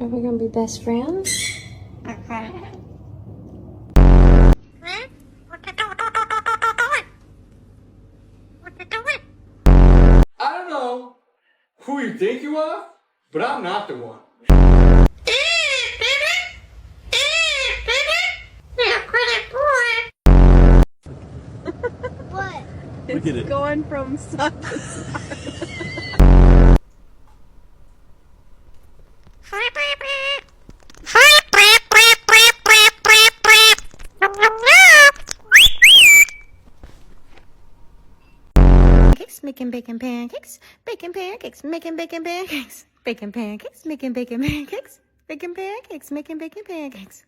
Are we gonna be best friends? Okay. I don't know who you think you are, but I'm not the one. What? Look at it. Going from side to side. Making bacon pancakes, bacon pancakes, making bacon pancakes, bacon pancakes, making bacon pancakes, bacon pancakes, making bacon pancakes.